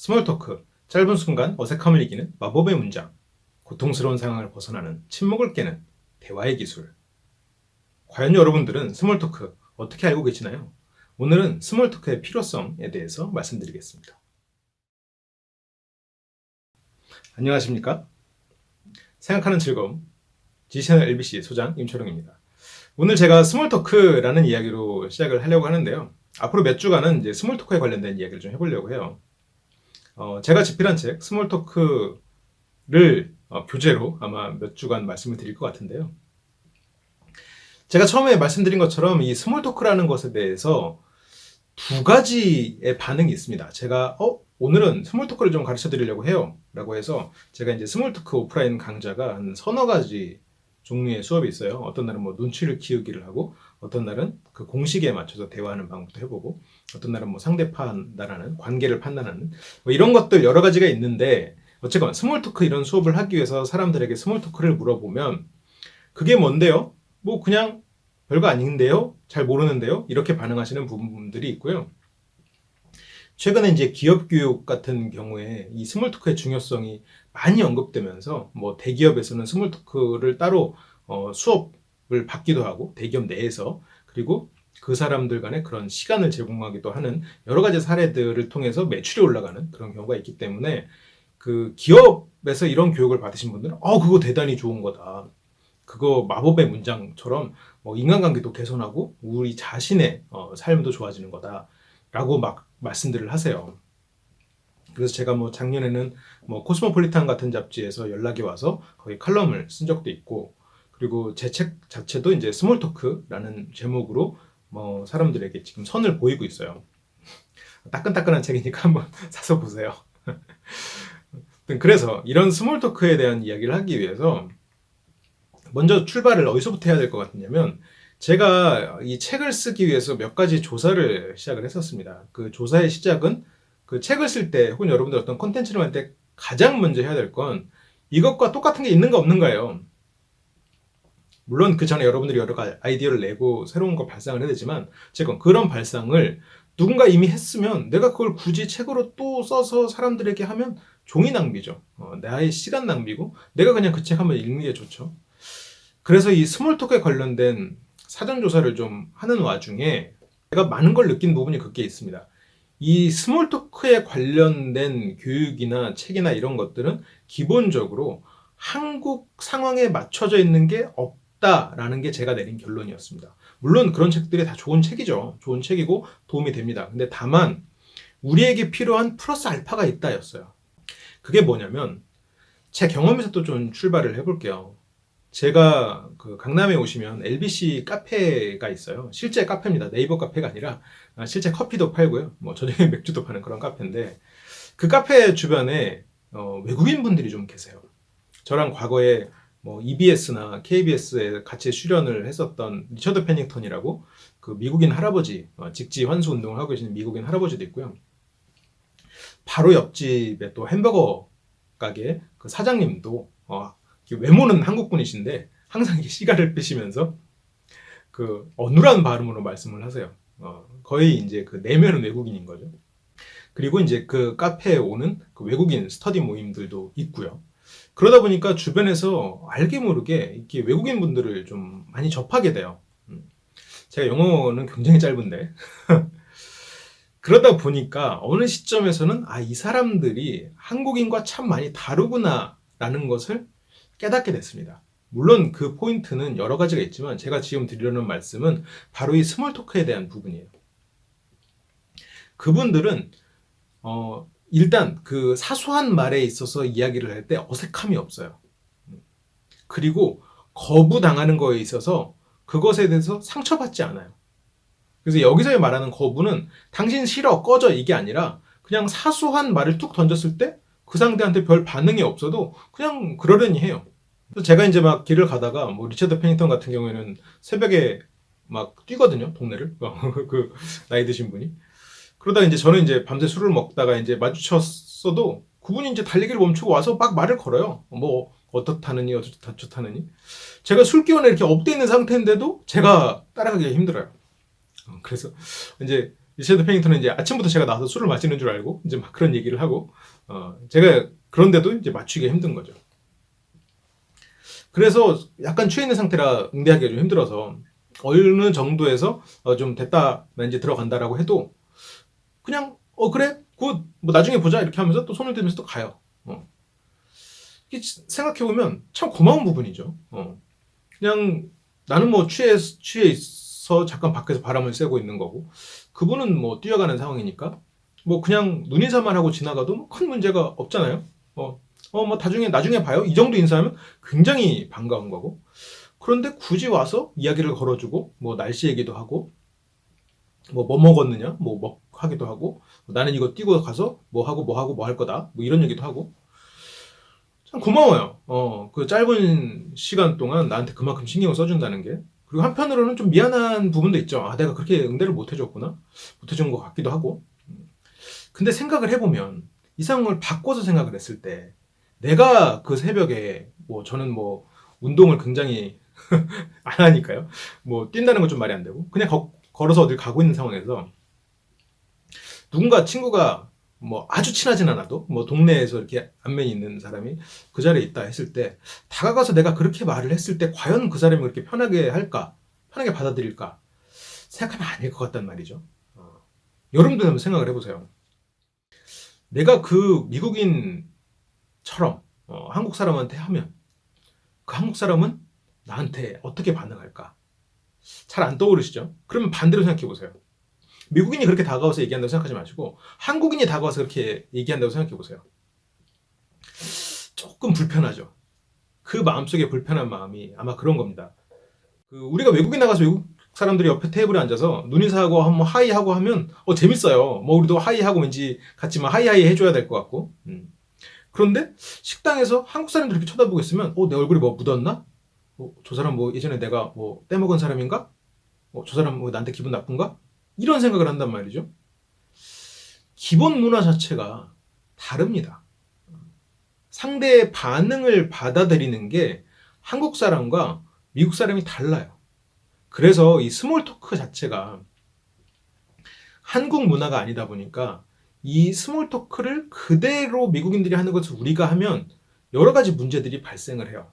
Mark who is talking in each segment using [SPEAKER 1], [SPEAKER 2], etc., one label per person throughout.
[SPEAKER 1] 스몰 토크, 짧은 순간 어색함을 이기는 마법의 문장, 고통스러운 상황을 벗어나는 침묵을 깨는 대화의 기술. 과연 여러분들은 스몰 토크 어떻게 알고 계시나요? 오늘은 스몰 토크의 필요성에 대해서 말씀드리겠습니다. 안녕하십니까? 생각하는 즐거움, 지채널 LBC 소장 임철웅입니다. 오늘 제가 스몰 토크라는 이야기로 시작을 하려고 하는데요. 앞으로 몇 주간은 이제 스몰 토크에 관련된 이야기를 좀 해보려고 해요. 제가 집필한 책 스몰 토크를 교재로 아마 몇 주간 말씀을 드릴 것 같은데요. 제가 처음에 말씀드린 것처럼 이 스몰 토크라는 것에 대해서 두 가지의 반응이 있습니다. 제가 오늘은 스몰 토크를 좀 가르쳐 드리려고 해요 라고 해서 제가 이제 스몰 토크 오프라인 강좌가 한 서너 가지 종류의 수업이 있어요. 어떤 날은 뭐 눈치를 키우기를 하고, 어떤 날은 그 공식에 맞춰서 대화하는 방법도 해보고, 어떤 날은 뭐 상대 판단하는, 관계를 판단하는 뭐 이런 것들 여러 가지가 있는데, 어쨌건 스몰 토크 이런 수업을 하기 위해서 사람들에게 스몰 토크를 물어보면 그게 뭔데요? 뭐 그냥 별거 아닌데요? 잘 모르는데요? 이렇게 반응하시는 부분들이 있고요. 최근에 이제 기업 교육 같은 경우에 이 스몰 토크의 중요성이 많이 언급되면서 뭐 대기업에서는 스몰 토크를 따로 수업을 받기도 하고, 대기업 내에서, 그리고 그 사람들 간에 그런 시간을 제공하기도 하는 여러 가지 사례들을 통해서 매출이 올라가는 그런 경우가 있기 때문에, 그 기업에서 이런 교육을 받으신 분들은 그거 대단히 좋은 거다. 그거 마법의 문장처럼 뭐 인간관계도 개선하고 우리 자신의 삶도 좋아지는 거다 라고 막 말씀들을 하세요. 그래서 제가 뭐 작년에는 뭐 코스모폴리탄 같은 잡지에서 연락이 와서 거기 칼럼을 쓴 적도 있고, 그리고 제 책 자체도 이제 스몰 토크라는 제목으로 뭐 사람들에게 지금 선을 보이고 있어요. 따끈따끈한 책이니까 한번 사서 보세요. 그래서 이런 스몰 토크에 대한 이야기를 하기 위해서 먼저 출발을 어디서부터 해야 될 것 같냐면, 제가 이 책을 쓰기 위해서 몇 가지 조사를 시작을 했었습니다. 그 조사의 시작은 그 책을 쓸 때, 혹은 여러분들 어떤 콘텐츠를 할 때 가장 먼저 해야 될 건 이것과 똑같은 게 있는가 없는가예요. 물론 그 전에 여러분들이 여러 가지 아이디어를 내고 새로운 걸 발상을 해야 되지만, 어쨌건 그런 발상을 누군가 이미 했으면 내가 그걸 굳이 책으로 또 써서 사람들에게 하면 종이 낭비죠. 나의 시간 낭비고, 내가 그냥 그 책 한번 읽는 게 좋죠. 그래서 이 스몰 토크에 관련된 사전 조사를 좀 하는 와중에 제가 많은 걸 느낀 부분이 그게 있습니다. 이 스몰 토크에 관련된 교육이나 책이나 이런 것들은 기본적으로 한국 상황에 맞춰져 있는 게 없다라는 게 제가 내린 결론이었습니다. 물론 그런 책들이 다 좋은 책이죠. 좋은 책이고 도움이 됩니다. 근데 다만 우리에게 필요한 플러스 알파가 있다였어요. 그게 뭐냐면, 제 경험에서 또 좀 출발을 해볼게요. 제가 그 강남에 오시면 LBC 카페가 있어요. 실제 카페입니다. 네이버 카페가 아니라 실제 커피도 팔고요. 뭐 저녁에 맥주도 파는 그런 카페인데, 그 카페 주변에 외국인 분들이 좀 계세요. 저랑 과거에 뭐 EBS나 KBS에 같이 출연을 했었던 리처드 패닝턴이라고 그 미국인 할아버지, 직지 환수 운동을 하고 계시는 미국인 할아버지도 있고요. 바로 옆집에 또 햄버거 가게 그 사장님도 외모는 한국 분이신데 항상 이렇게 시가를 빼시면서 그 어눌한 발음으로 말씀을 하세요. 거의 이제 그 내면은 외국인인 거죠. 그리고 이제 그 카페에 오는 그 외국인 스터디 모임들도 있고요. 그러다 보니까 주변에서 알게 모르게 이렇게 외국인 분들을 좀 많이 접하게 돼요. 제가 영어는 굉장히 짧은데 그러다 보니까 어느 시점에서는 이 사람들이 한국인과 참 많이 다르구나 라는 것을 깨닫게 됐습니다. 물론 그 포인트는 여러 가지가 있지만 제가 지금 드리려는 말씀은 바로 이 스몰 토크에 대한 부분이에요. 그분들은 일단 그 사소한 말에 있어서 이야기를 할 때 어색함이 없어요. 그리고 거부당하는 거에 있어서 그것에 대해서 상처받지 않아요. 그래서 여기서 말하는 거부는 당신 싫어, 꺼져 이게 아니라 그냥 사소한 말을 뚝 던졌을 때 그 상대한테 별 반응이 없어도 그냥 그러려니 해요. 그래서 제가 이제 막 길을 가다가 뭐 리처드 패닝턴 같은 경우에는 새벽에 막 뛰거든요, 동네를. 그 나이 드신 분이. 그러다가 이제 저는 이제 밤새 술을 먹다가 이제 마주쳤어도 그분이 이제 달리기를 멈추고 와서 막 말을 걸어요. 뭐 어떻다느니 어쩌다느니. 제가 술 기운에 이렇게 업돼 있는 상태인데도 제가 따라가기가 힘들어요. 그래서 이제 리처드 페닝턴은 이제 아침부터 제가 나와서 술을 마시는 줄 알고 이제 막 그런 얘기를 하고 제가 그런데도 이제 맞추기가 힘든 거죠. 그래서 약간 취해 있는 상태라 응대하기가 좀 힘들어서 어느 정도에서 좀 됐다 나 이제 들어간다라고 해도 그냥 그래 굿 뭐 나중에 보자 이렇게 하면서 또 손을 들면서 또 가요. 생각해보면 참 고마운 부분이죠. 그냥 나는 뭐 취해 있어 잠깐 밖에서 바람을 쐬고 있는 거고 그분은 뭐 뛰어가는 상황이니까 뭐 그냥 눈인사만 하고 지나가도 뭐큰 문제가 없잖아요. 뭐 나중에 봐요. 이 정도 인사하면 굉장히 반가운 거고. 그런데 굳이 와서 이야기를 걸어주고 뭐 날씨 얘기도 하고 뭐 먹었느냐 뭐 하기도 하고 나는 이거 뛰고 가서 뭐 하고 뭐 할 거다 뭐 이런 얘기도 하고 참 고마워요. 그 짧은 시간 동안 나한테 그만큼 신경을 써준다는 게. 그리고 한편으로는 좀 미안한 부분도 있죠. 아, 내가 그렇게 응대를 못 해줬구나. 못 해준 것 같기도 하고. 근데 생각을 해보면 이 상황을 바꿔서 생각을 했을 때 내가 그 새벽에 뭐 저는 뭐 운동을 굉장히 안 하니까요. 뭐 뛴다는 건 좀 말이 안 되고 그냥 걸어서 어딜 가고 있는 상황에서 누군가 친구가 뭐 아주 친하진 않아도 뭐 동네에서 이렇게 안면이 있는 사람이 그 자리에 있다 했을 때 다가가서 내가 그렇게 말을 했을 때 과연 그 사람이 그렇게 편하게 할까? 편하게 받아들일까? 생각하면 아닐 것 같단 말이죠. 여러분도 한번 생각을 해보세요. 내가 그 미국인처럼 한국 사람한테 하면 그 한국 사람은 나한테 어떻게 반응할까? 잘 안 떠오르시죠? 그러면 반대로 생각해 보세요. 미국인이 그렇게 다가와서 얘기한다고 생각하지 마시고 한국인이 다가와서 그렇게 얘기한다고 생각해 보세요. 조금 불편하죠. 그 마음속에 불편한 마음이 아마 그런 겁니다. 우리가 외국인 나가서 외국 사람들이 옆에 테이블에 앉아서 눈인사하고 한번 하이하고 하면 재밌어요. 뭐 우리도 하이하고 왠지 같이 막 하이하이 해줘야 될 것 같고. 그런데 식당에서 한국 사람들이 이렇게 쳐다보고 있으면 내 얼굴이 뭐 묻었나? 저 사람 뭐 예전에 내가 뭐 떼먹은 사람인가? 저 사람 뭐 나한테 기분 나쁜가? 이런 생각을 한단 말이죠. 기본 문화 자체가 다릅니다. 상대의 반응을 받아들이는 게 한국 사람과 미국 사람이 달라요. 그래서 이 스몰 토크 자체가 한국 문화가 아니다 보니까 이 스몰 토크를 그대로 미국인들이 하는 것을 우리가 하면 여러 가지 문제들이 발생을 해요.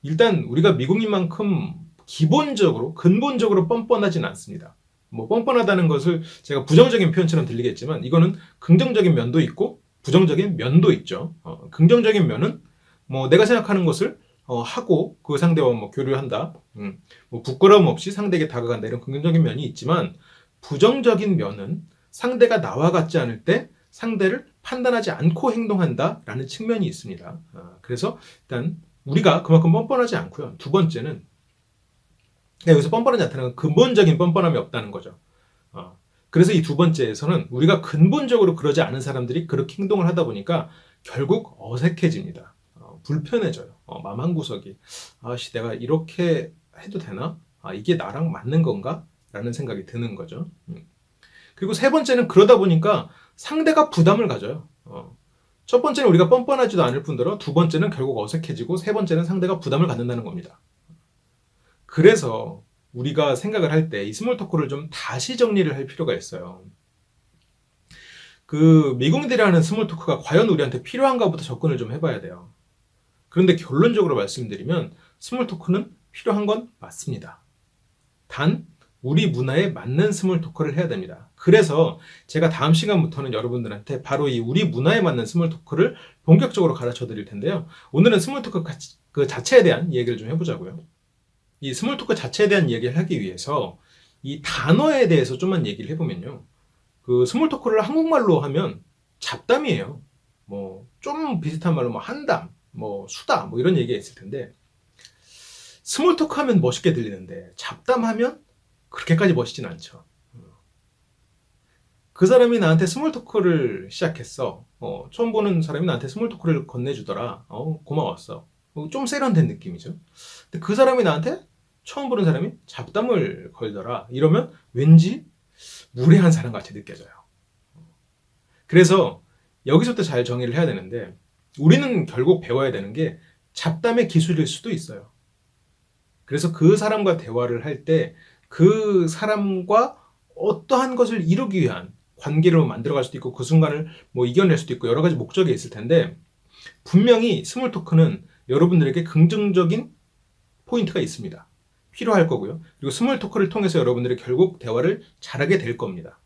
[SPEAKER 1] 일단 우리가 미국인만큼 기본적으로 근본적으로 뻔뻔하진 않습니다. 뭐 뻔뻔하다는 것을 제가 부정적인 표현처럼 들리겠지만 이거는 긍정적인 면도 있고 부정적인 면도 있죠. 긍정적인 면은 뭐 내가 생각하는 것을 하고 그 상대와 뭐 교류한다. 뭐 부끄러움 없이 상대에게 다가간다 이런 긍정적인 면이 있지만 부정적인 면은 상대가 나와 같지 않을 때 상대를 판단하지 않고 행동한다라는 측면이 있습니다. 그래서 일단 우리가 그만큼 뻔뻔하지 않고요. 두 번째는 여기서 뻔뻔하지 않다는 건 근본적인 뻔뻔함이 없다는 거죠. 그래서 이 두 번째에서는 우리가 근본적으로 그러지 않은 사람들이 그렇게 행동을 하다 보니까 결국 어색해집니다. 불편해져요. 마음 한구석이 아씨 내가 이렇게 해도 되나? 이게 나랑 맞는 건가? 라는 생각이 드는 거죠. 그리고 세 번째는 그러다 보니까 상대가 부담을 가져요. 첫 번째는 우리가 뻔뻔하지도 않을 뿐더러 두 번째는 결국 어색해지고 세 번째는 상대가 부담을 갖는다는 겁니다. 그래서 우리가 생각을 할 때 이 스몰 토크를 좀 다시 정리를 할 필요가 있어요. 미국인들이 하는 스몰 토크가 과연 우리한테 필요한가부터 접근을 좀 해봐야 돼요. 그런데 결론적으로 말씀드리면 스몰 토크는 필요한 건 맞습니다. 단 우리 문화에 맞는 스몰 토크를 해야 됩니다. 그래서 제가 다음 시간부터는 여러분들한테 바로 이 우리 문화에 맞는 스몰 토크를 본격적으로 가르쳐 드릴 텐데요. 오늘은 스몰 토크 그 자체에 대한 얘기를 좀 해보자고요. 이 스몰 토크 자체에 대한 얘기를 하기 위해서 이 단어에 대해서 좀만 얘기를 해보면요. 스몰 토크를 한국말로 하면 잡담이에요. 뭐 좀 비슷한 말로 뭐 한담, 뭐 수다, 뭐 이런 얘기가 있을 텐데 스몰 토크 하면 멋있게 들리는데 잡담하면 그렇게까지 멋있진 않죠. 그 사람이 나한테 스몰 토크를 시작했어. 처음 보는 사람이 나한테 스몰 토크를 건네주더라. 고마웠어. 좀 세련된 느낌이죠. 근데 그 사람이 나한테 처음 보는 사람이 잡담을 걸더라. 이러면 왠지 무례한 사람 같이 느껴져요. 그래서 여기서부터 잘 정의를 해야 되는데 우리는 결국 배워야 되는 게 잡담의 기술일 수도 있어요. 그래서 그 사람과 대화를 할 때 그 사람과 어떠한 것을 이루기 위한 관계로 만들어갈 수도 있고 그 순간을 뭐 이겨낼 수도 있고 여러 가지 목적이 있을 텐데 분명히 스몰 토크는 여러분들에게 긍정적인 포인트가 있습니다. 필요할 거고요. 그리고 스몰 토크를 통해서 여러분들이 결국 대화를 잘하게 될 겁니다.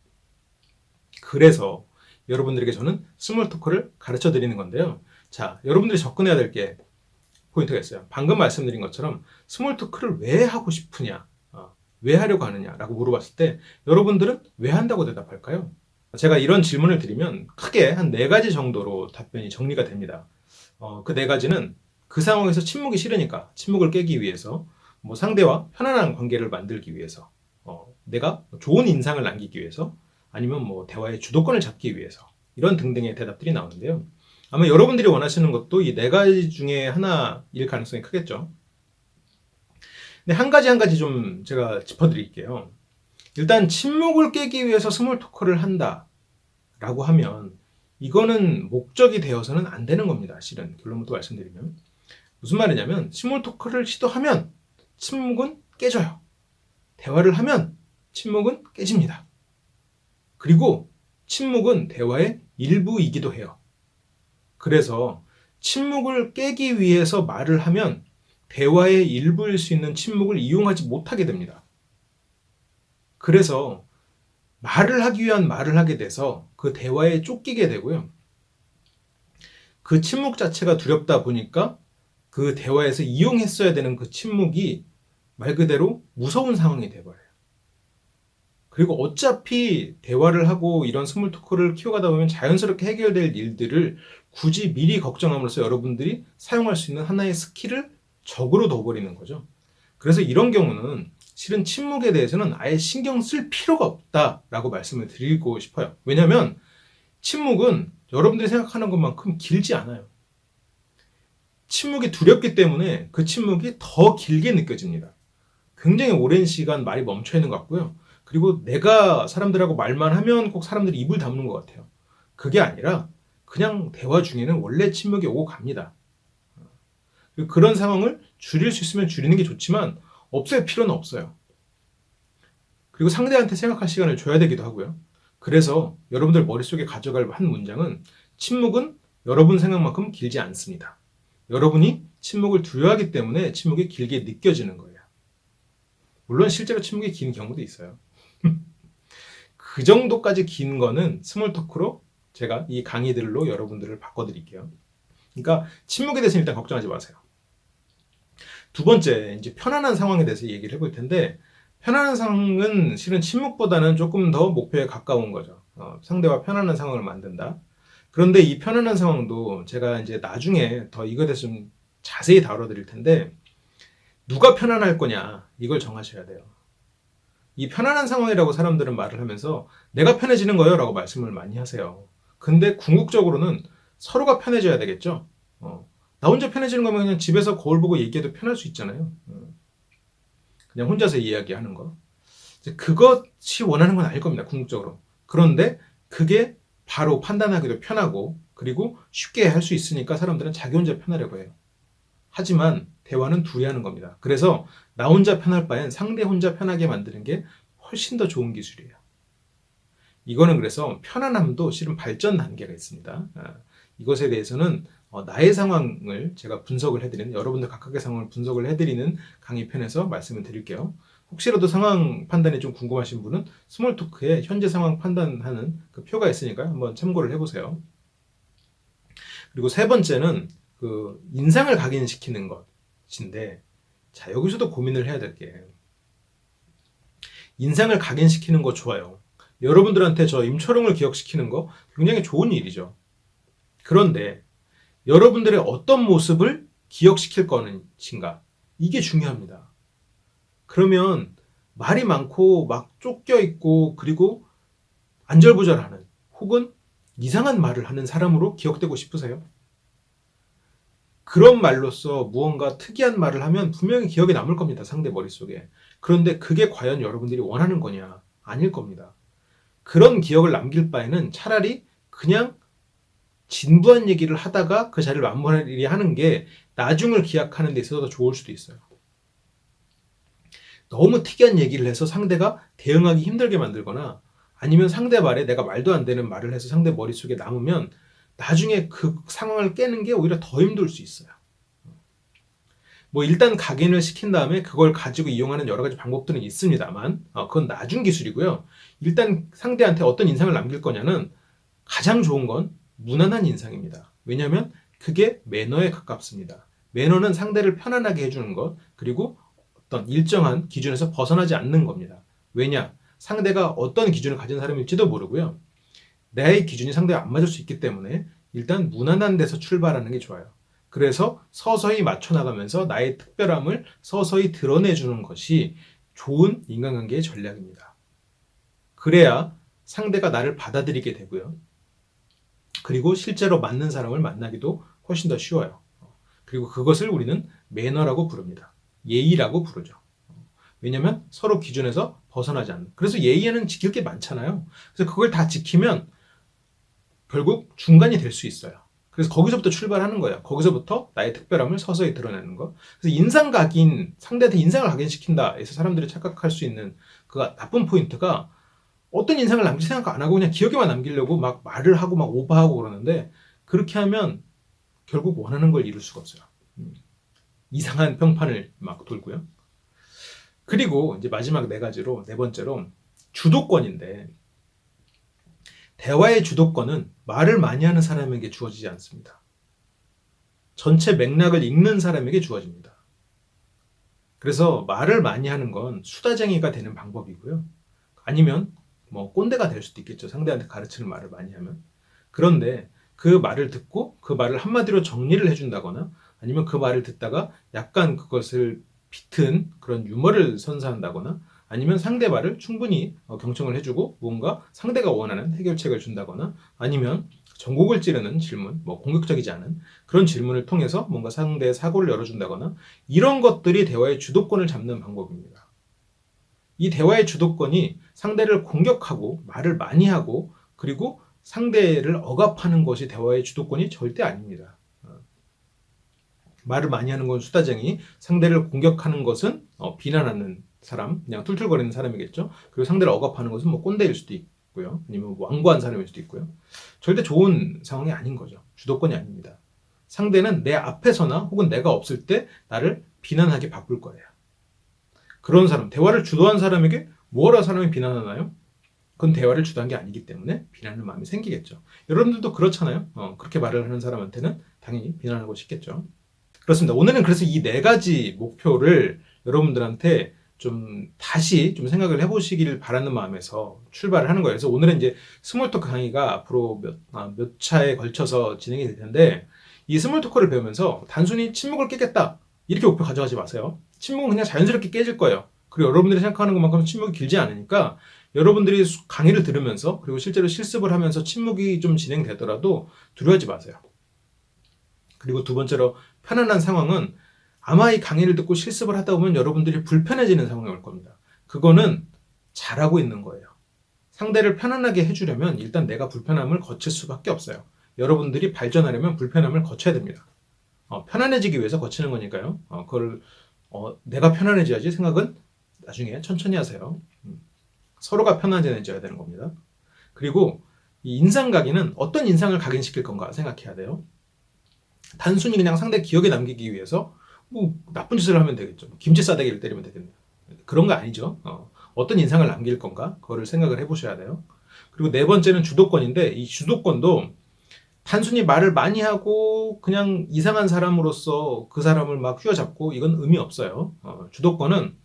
[SPEAKER 1] 그래서 여러분들에게 저는 스몰 토크를 가르쳐 드리는 건데요. 자, 여러분들이 접근해야 될 게 포인트가 있어요. 방금 말씀드린 것처럼 스몰 토크를 왜 하고 싶으냐, 왜 하려고 하느냐라고 물어봤을 때 여러분들은 왜 한다고 대답할까요? 제가 이런 질문을 드리면 크게 한 4가지 정도로 답변이 정리가 됩니다. 그 4가지는 그 상황에서 침묵이 싫으니까 침묵을 깨기 위해서, 뭐 상대와 편안한 관계를 만들기 위해서, 내가 좋은 인상을 남기기 위해서, 아니면 뭐 대화의 주도권을 잡기 위해서, 이런 등등의 대답들이 나오는데요. 아마 여러분들이 원하시는 것도 이 4가지 중에 하나일 가능성이 크겠죠. 근데 한 가지 좀 제가 짚어드릴게요. 일단 침묵을 깨기 위해서 스몰 토크를 한다라고 하면 이거는 목적이 되어서는 안 되는 겁니다. 실은 결론부터 말씀드리면 무슨 말이냐면 스몰 토크를 시도하면 침묵은 깨져요. 대화를 하면 침묵은 깨집니다. 그리고 침묵은 대화의 일부이기도 해요. 그래서 침묵을 깨기 위해서 말을 하면 대화의 일부일 수 있는 침묵을 이용하지 못하게 됩니다. 그래서 말을 하기 위한 말을 하게 돼서 그 대화에 쫓기게 되고요. 그 침묵 자체가 두렵다 보니까 그 대화에서 이용했어야 되는 그 침묵이 말 그대로 무서운 상황이 돼버려요. 그리고 어차피 대화를 하고 이런 스몰 토크를 키워가다 보면 자연스럽게 해결될 일들을 굳이 미리 걱정함으로써 여러분들이 사용할 수 있는 하나의 스킬을 적으로 둬버리는 거죠. 그래서 이런 경우는 실은 침묵에 대해서는 아예 신경 쓸 필요가 없다라고 말씀을 드리고 싶어요. 왜냐하면 침묵은 여러분들이 생각하는 것만큼 길지 않아요. 침묵이 두렵기 때문에 그 침묵이 더 길게 느껴집니다. 굉장히 오랜 시간 말이 멈춰 있는 것 같고요. 그리고 내가 사람들하고 말만 하면 꼭 사람들이 입을 다무는 것 같아요. 그게 아니라 그냥 대화 중에는 원래 침묵이 오고 갑니다. 그런 상황을 줄일 수 있으면 줄이는 게 좋지만 없앨 필요는 없어요. 그리고 상대한테 생각할 시간을 줘야 되기도 하고요. 그래서 여러분들 머릿속에 가져갈 한 문장은 침묵은 여러분 생각만큼 길지 않습니다. 여러분이 침묵을 두려워하기 때문에 침묵이 길게 느껴지는 거예요. 물론 실제로 침묵이 긴 경우도 있어요. 그 정도까지 긴 거는 스몰 토크로 제가 이 강의들로 여러분들을 바꿔드릴게요. 그러니까 침묵에 대해서 일단 걱정하지 마세요. 두 번째, 이제 편안한 상황에 대해서 얘기를 해볼 텐데 편안한 상황은 실은 침묵보다는 조금 더 목표에 가까운 거죠. 상대와 편안한 상황을 만든다. 그런데 이 편안한 상황도 제가 이제 나중에 더 이거에 대해서 좀 자세히 다뤄드릴 텐데 누가 편안할 거냐 이걸 정하셔야 돼요. 이 편안한 상황이라고 사람들은 말을 하면서 내가 편해지는 거예요 라고 말씀을 많이 하세요. 근데 궁극적으로는 서로가 편해져야 되겠죠. 나 혼자 편해지는 거면 그냥 집에서 거울 보고 얘기해도 편할 수 있잖아요. 그냥 혼자서 이야기하는 거. 그것이 원하는 건 아닐 겁니다. 궁극적으로. 그런데 그게 바로 판단하기도 편하고 그리고 쉽게 할 수 있으니까 사람들은 자기 혼자 편하려고 해요. 하지만 대화는 둘이 하는 겁니다. 그래서 나 혼자 편할 바엔 상대 혼자 편하게 만드는 게 훨씬 더 좋은 기술이에요. 이거는 그래서 편안함도 실은 발전 단계가 있습니다. 이것에 대해서는 나의 상황을 제가 분석을 해드리는 여러분들 각각의 상황을 분석을 해드리는 강의 편에서 말씀을 드릴게요. 혹시라도 상황 판단이 좀 궁금하신 분은 스몰 토크에 현재 상황 판단하는 그 표가 있으니까 한번 참고를 해보세요. 그리고 세 번째는 그 인상을 각인시키는 것인데 자 여기서도 고민을 해야 될 게 인상을 각인시키는 거 좋아요. 여러분들한테 저 임초롱을 기억시키는 거 굉장히 좋은 일이죠. 그런데 여러분들의 어떤 모습을 기억시킬 것인가 이게 중요합니다. 그러면 말이 많고 막 쫓겨 있고 그리고 안절부절하는 혹은 이상한 말을 하는 사람으로 기억되고 싶으세요? 그런 말로써 무언가 특이한 말을 하면 분명히 기억에 남을 겁니다. 상대 머릿속에. 그런데 그게 과연 여러분들이 원하는 거냐? 아닐 겁니다. 그런 기억을 남길 바에는 차라리 그냥 진부한 얘기를 하다가 그 자리를 마무리하는 게 나중을 기약하는 데 있어서 더 좋을 수도 있어요. 너무 특이한 얘기를 해서 상대가 대응하기 힘들게 만들거나 아니면 상대 말에 내가 말도 안 되는 말을 해서 상대 머릿속에 남으면 나중에 그 상황을 깨는 게 오히려 더 힘들 수 있어요. 뭐 일단 각인을 시킨 다음에 그걸 가지고 이용하는 여러 가지 방법들은 있습니다만 그건 나중 기술이고요. 일단 상대한테 어떤 인상을 남길 거냐는 가장 좋은 건 무난한 인상입니다. 왜냐하면 그게 매너에 가깝습니다. 매너는 상대를 편안하게 해주는 것, 그리고 어떤 일정한 기준에서 벗어나지 않는 겁니다. 왜냐? 상대가 어떤 기준을 가진 사람일지도 모르고요. 내 기준이 상대가 안 맞을 수 있기 때문에 일단 무난한 데서 출발하는 게 좋아요. 그래서 서서히 맞춰나가면서 나의 특별함을 서서히 드러내주는 것이 좋은 인간관계의 전략입니다. 그래야 상대가 나를 받아들이게 되고요. 그리고 실제로 맞는 사람을 만나기도 훨씬 더 쉬워요. 그리고 그것을 우리는 매너라고 부릅니다. 예의라고 부르죠. 왜냐하면 서로 기준에서 벗어나지 않는. 그래서 예의에는 지킬 게 많잖아요. 그래서 그걸 다 지키면 결국 중간이 될 수 있어요. 그래서 거기서부터 출발하는 거예요. 거기서부터 나의 특별함을 서서히 드러내는 거. 그래서 인상 각인, 상대한테 인상을 각인시킨다 해서 사람들이 착각할 수 있는 그 나쁜 포인트가 어떤 인상을 남길 생각 안 하고 그냥 기억에만 남기려고 막 말을 하고 막 오버하고 그러는데 그렇게 하면 결국 원하는 걸 이룰 수가 없어요. 이상한 평판을 막 돌고요. 그리고 이제 마지막 네 가지로, 네 번째로 주도권인데 대화의 주도권은 말을 많이 하는 사람에게 주어지지 않습니다. 전체 맥락을 읽는 사람에게 주어집니다. 그래서 말을 많이 하는 건 수다쟁이가 되는 방법이고요. 아니면 뭐 꼰대가 될 수도 있겠죠. 상대한테 가르치는 말을 많이 하면. 그런데 그 말을 듣고 그 말을 한마디로 정리를 해준다거나 아니면 그 말을 듣다가 약간 그것을 비튼 그런 유머를 선사한다거나 아니면 상대 말을 충분히 경청을 해주고 뭔가 상대가 원하는 해결책을 준다거나 아니면 전곡을 찌르는 질문, 뭐 공격적이지 않은 그런 질문을 통해서 뭔가 상대의 사고를 열어준다거나 이런 것들이 대화의 주도권을 잡는 방법입니다. 이 대화의 주도권이 상대를 공격하고 말을 많이 하고 그리고 상대를 억압하는 것이 대화의 주도권이 절대 아닙니다. 말을 많이 하는 건 수다쟁이, 상대를 공격하는 것은 비난하는 사람, 그냥 툴툴거리는 사람이겠죠. 그리고 상대를 억압하는 것은 뭐 꼰대일 수도 있고요. 아니면 뭐 완고한 사람일 수도 있고요. 절대 좋은 상황이 아닌 거죠. 주도권이 아닙니다. 상대는 내 앞에서나 혹은 내가 없을 때 나를 비난하게 바꿀 거예요. 그런 사람, 대화를 주도한 사람에게 뭐라 사람이 비난하나요? 그건 대화를 주도한 게 아니기 때문에 비난하는 마음이 생기겠죠. 여러분들도 그렇잖아요. 그렇게 말을 하는 사람한테는 당연히 비난하고 싶겠죠. 그렇습니다. 오늘은 그래서 이 네 가지 목표를 여러분들한테 좀 다시 좀 생각을 해보시기를 바라는 마음에서 출발을 하는 거예요. 그래서 오늘은 이제 스몰 토크 강의가 앞으로 몇 차에 걸쳐서 진행이 될 텐데 이 스몰 토크를 배우면서 단순히 침묵을 깨겠다 이렇게 목표 가져가지 마세요. 침묵은 그냥 자연스럽게 깨질 거예요. 그리고 여러분들이 생각하는 것만큼 침묵이 길지 않으니까 여러분들이 강의를 들으면서 그리고 실제로 실습을 하면서 침묵이 좀 진행되더라도 두려워하지 마세요. 그리고 두 번째로 편안한 상황은 아마 이 강의를 듣고 실습을 하다 보면 여러분들이 불편해지는 상황이 올 겁니다. 그거는 잘하고 있는 거예요. 상대를 편안하게 해주려면 일단 내가 불편함을 거칠 수밖에 없어요. 여러분들이 발전하려면 불편함을 거쳐야 됩니다. 편안해지기 위해서 거치는 거니까요. 그걸 내가 편안해져야지 생각은 나중에 천천히 하세요. 서로가 편안해져야 되는 겁니다. 그리고 이 인상 각인은 어떤 인상을 각인시킬 건가 생각해야 돼요. 단순히 그냥 상대 기억에 남기기 위해서 뭐 나쁜 짓을 하면 되겠죠. 김치 싸대기를 때리면 되겠네요. 그런 거 아니죠. 어떤 인상을 남길 건가 그거를 생각을 해보셔야 돼요. 그리고 네 번째는 주도권인데 이 주도권도 단순히 말을 많이 하고 그냥 이상한 사람으로서 그 사람을 막 휘어잡고 이건 의미 없어요. 주도권은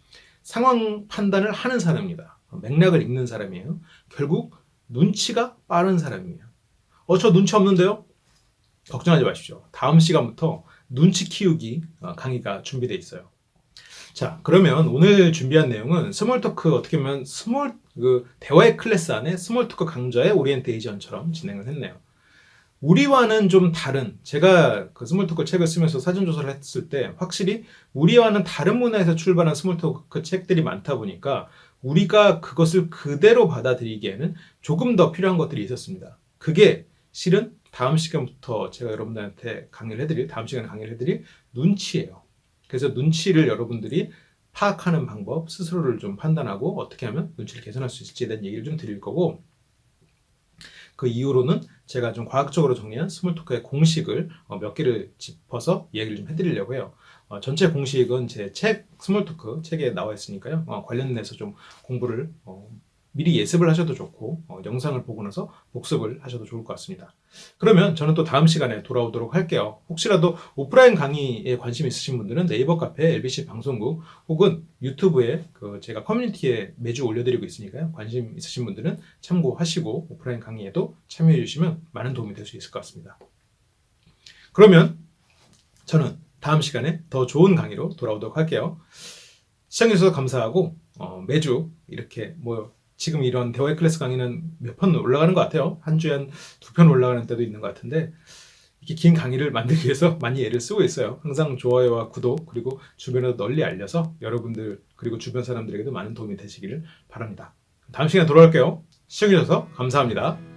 [SPEAKER 1] 상황 판단을 하는 사람입니다. 맥락을 읽는 사람이에요. 결국 눈치가 빠른 사람이에요. 저 눈치 없는데요? 걱정하지 마십시오. 다음 시간부터 눈치 키우기 강의가 준비되어 있어요. 자, 그러면 오늘 준비한 내용은 스몰 토크 어떻게 보면 대화의 클래스 안에 스몰 토크 강좌의 오리엔테이션처럼 진행을 했네요. 우리와는 좀 다른, 제가 그 스몰 토크 책을 쓰면서 사전 조사를 했을 때 확실히 우리와는 다른 문화에서 출발한 스몰 토크 책들이 많다 보니까 우리가 그것을 그대로 받아들이기에는 조금 더 필요한 것들이 있었습니다. 그게 실은 다음 시간부터 제가 여러분들한테 다음 시간에 강의를 해드릴 눈치예요. 그래서 눈치를 여러분들이 파악하는 방법, 스스로를 좀 판단하고 어떻게 하면 눈치를 개선할 수 있을지에 대한 얘기를 좀 드릴 거고, 그 이후로는 제가 좀 과학적으로 정리한 스몰 토크의 공식을 몇 개를 짚어서 얘기를 좀 해드리려고 해요. 전체 공식은 제 책, 스몰 토크 책에 나와 있으니까요. 관련해서 좀 공부를 미리 예습을 하셔도 좋고, 영상을 보고 나서 복습을 하셔도 좋을 것 같습니다. 그러면 저는 또 다음 시간에 돌아오도록 할게요. 혹시라도 오프라인 강의에 관심 있으신 분들은 네이버 카페, LBC 방송국 혹은 유튜브에 제가 커뮤니티에 매주 올려드리고 있으니까요. 관심 있으신 분들은 참고하시고 오프라인 강의에도 참여해 주시면 많은 도움이 될 수 있을 것 같습니다. 그러면 저는 다음 시간에 더 좋은 강의로 돌아오도록 할게요. 시청해주셔서 감사하고 매주 이렇게 지금 이런 대화의 클래스 강의는 몇 편 올라가는 것 같아요. 한 주에 한 2편 올라가는 때도 있는 것 같은데, 이렇게 긴 강의를 만들기 위해서 많이 애를 쓰고 있어요. 항상 좋아요와 구독 그리고 주변에도 널리 알려서 여러분들 그리고 주변 사람들에게도 많은 도움이 되시기를 바랍니다. 다음 시간에 돌아올게요. 시청해주셔서 감사합니다.